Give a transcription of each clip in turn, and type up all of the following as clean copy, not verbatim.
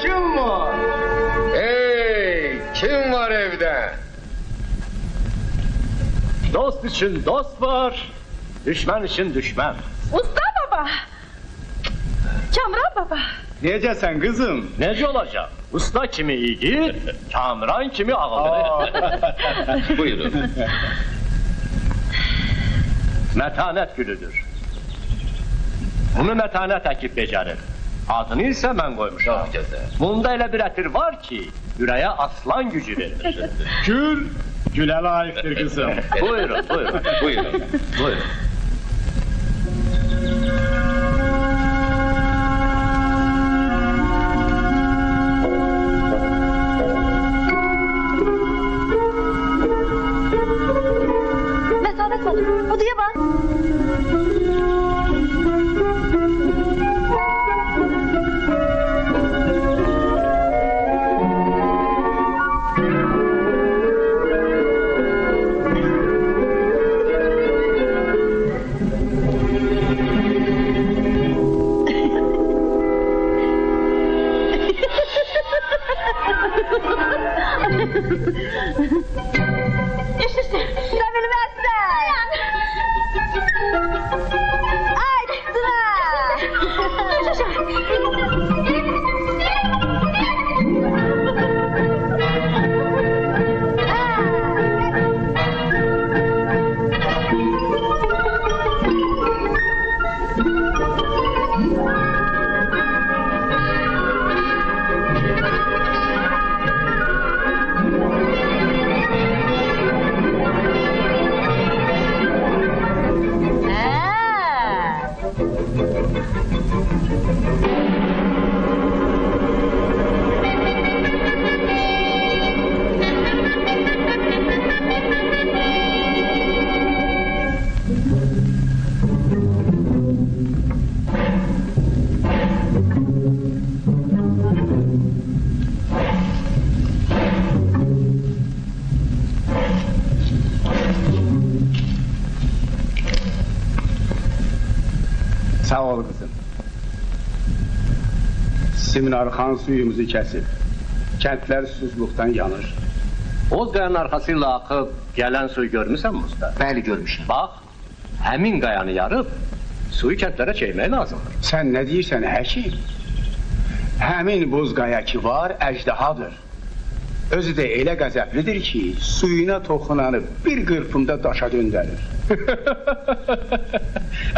kim var? Hey, kim var evde? Dost için dost var, düşman için düşman. Usta baba. Kamran baba. Necəsən kızım? Nece olacak? Usta kimi iyi, Kamran kimi ağıllı. Buyurun. Metanet gülüdür. Bunu metanet ekip becerir. Adını ise ben koymuşum. Çok güzel. Bunda elə bir ətir var ki, yüreğe aslan gücü verir. Gül, gülə layıqdır kızım. Buyurun, buyurun. Buyurun. Buyurun. Mesanet var. Odaya bak. Yaşasın. Sevilmezsen. Haydi sıra. Yaşasın. Sağ ol kızım. Siminarxan suyumuzu kesip, kentler susuzluktan yanır. O qayanın arkasıyla akıp gelen suyu görmüsən mi usta? Bəli görmüşüm. Bak, həmin qayanı yarıp suyu kentlere çekmeye lazımdır. Sen ne deyirsən həkim? Həmin bozqaya ki var, əjdahadır. Özü də elə qəzəblidir ki, suyuna toxunanı bir qırpımda daşa döndərir.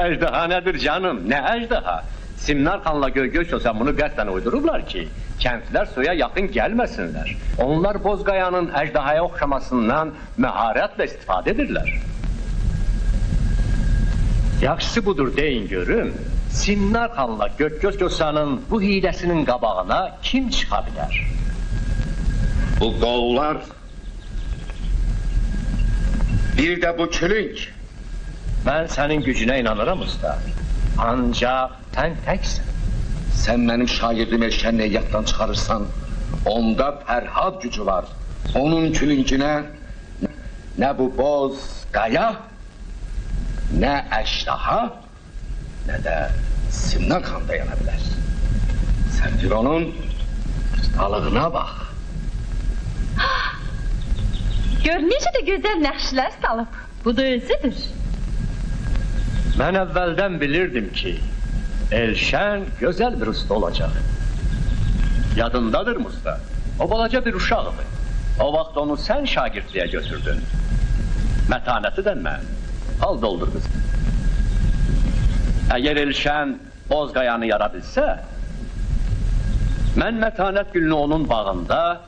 Ejdaha nedir canım? Ne ejdaha? Simnarxanla Göygöl Kösən bunu qəsdən uydurublar ki, kəndlər suya yaxın gəlməsinlər. Onlar Bozqayanın əjdahaya oxşamasından məharətlə istifadə edirlər. Yaxşısı budur deyin görüm, Simnarxanla Göygöl Kösənin bu hiləsinin qabağına kim çıxa bilər? Bu qollar, bir de bu külünk. Mən sənin gücünə inanıram usta. Ancaq sən təksin. Sen benim şagirdim Erşen'le yattan çıkarırsan, onda Ferhat gücü var. Onun külünküne ne bu boz kaya, ne eşdaha, ne de Simnarxan dayanabilir. Sen bir onun ustalığına bak. Gör necə də gözəl nəqşlər salıb. Bu da özüdür. Mən əvvəldən bilirdim ki, Elşən gözəl bir usta olacaq. Yadındadır mı usta? O balaca bir uşaqdır. O vaxt onu sən şagirdliyə götürdün. Mətanəti də mən. Al doldur qızım. Əgər Elşən Bozqayanı yara bilsə, mən mətanət gülünü onun bağında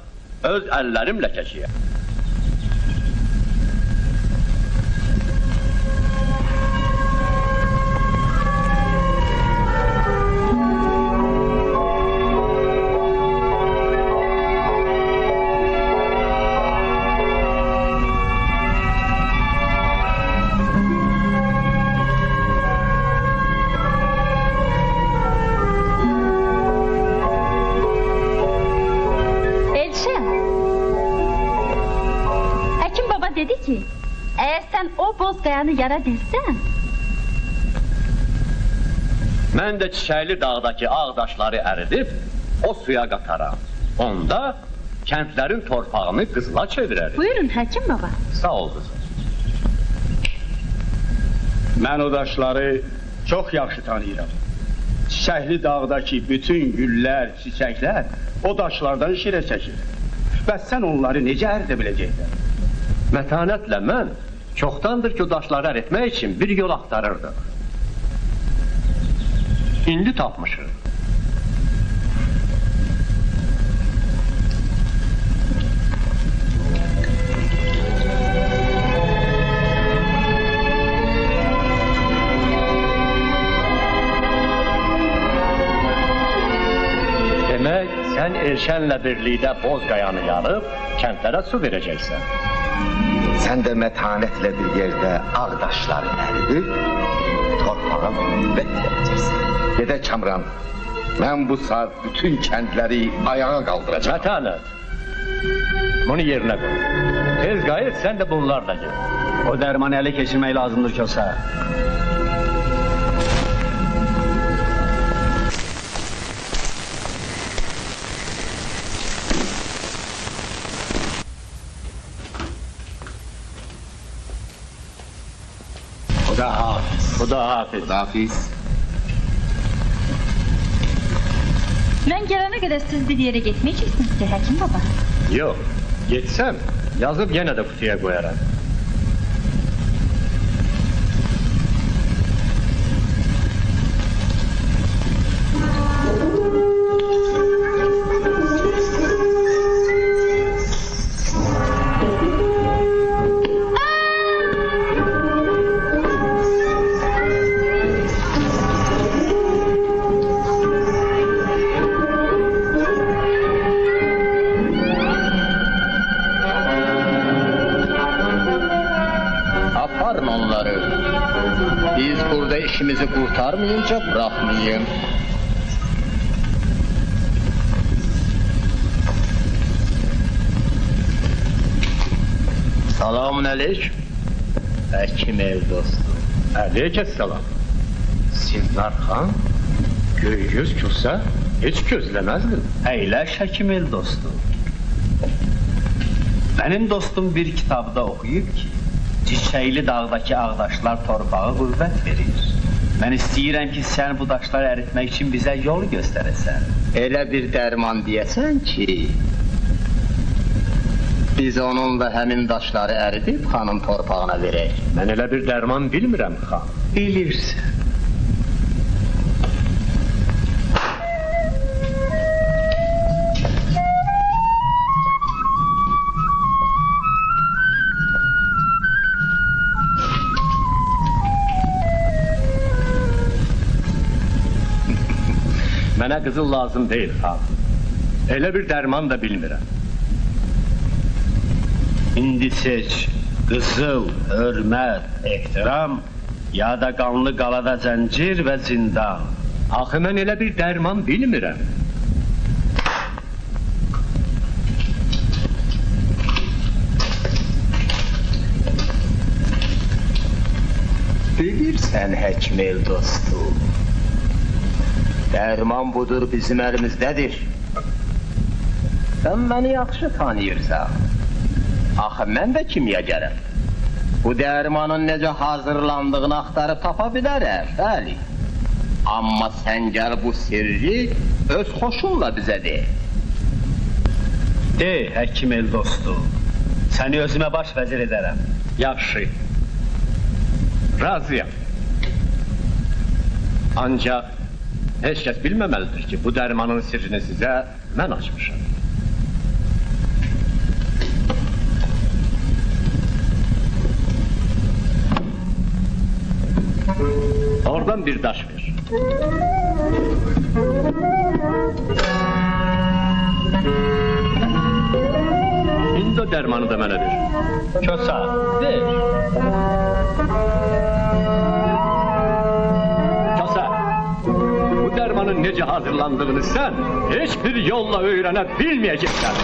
öz əllərimlə keçiyəm. Dedi ki, eğer sen o Bozqayanı yara bilsən, mən də Çiçəkli dağdakı ağ daşları əridib, o suya qataram. Onda kəndlərin torpağını qızıla çevirərik. Buyurun həkim baba. Sağ ol qızım. Mən o daşları çox yaxşı tanıyıram. Çiçəkli dağdakı bütün güllər, çiçəklər o daşlardan şirə çəkir. Bəs sən onları necə ərdə biləcəksən? Mətanətlə mən çoxdandır ki, o daşları əritmək üçün bir yol axtarırdıq. İndi tapmışıq. Demək, sən Elşənlə birlikdə Bozqayanı yarıb, kəndlərə su verəcəksən. Sən də mətanətlə bir yerdə ağdaşları əridib, torpağa qüvvət verəcəksən. Gedə Kamran, mən bu saat bütün kəndləri ayağa qaldıracağım. Mətanət, bunu yerinə qoy. Tez qayıt, sən də bunlarla gel. O dərmanı ələ keçirmək lazımdır Kosa. Xudahafiz. Hafiz. Mən gələnə qədər siz bir yerə getməyəcəksiniz ki, həkim baba. Yox, getsəm, yazıb yenə də qutuya qoyaram. Aparın onları. Biz burada işimizi kurtarmayınca bırakmayın. Selamun aleyküm. Həkim el dostum. Aleykəssalam. Sinnar xan, Göygöz Kosa heç gözləməzdim. Əyləş həkim el dostum. Benim dostum bir kitabda okuyup ki, Çiçəkli dağdaki ağdaşlar torpağa qüvvət verir. Mən istəyirəm ki, sən bu daşları əritmək üçün bizə yol göstərəsən. Elə bir dərman deyəsən ki, biz onunla həmin daşları əridib xanın torpağına verək. Mən elə bir dərman bilmirəm xan. Bilirsən. Mənə qızıl lazım deyil xan. Elə bir dərman da bilmirəm. İndi seç, qızıl, hörmət, ehtiram, ya da qanlı qalada zəncir və zindan. Axı mən elə bir dərman bilmirəm. Bilirsən həkim el dostum. Dərman budur bizim əlimizdədir. Sən məni yaxşı tanıyırsan. Axı mən də kimyəgərəm. Bu dərmanın necə hazırlandığını axtarıb tapa bilərəm, bəli. Amma sən gəl bu sirri öz xoşunla bizə de. De, həkim el dostum. Səni özümə baş vəzir edərəm. Yaxşı. Razıyam. Ancaq heç kəs bilməməlidir ki, bu dərmanın sirrini sizə mən açmışam. Oradan bir daş ver. İndi o dərmanı da mənə ver. Kosa, ver. Kosa, bu dərmanın necə hazırlandığını sən heç bir yolla öyrənə bilməyəcəksən.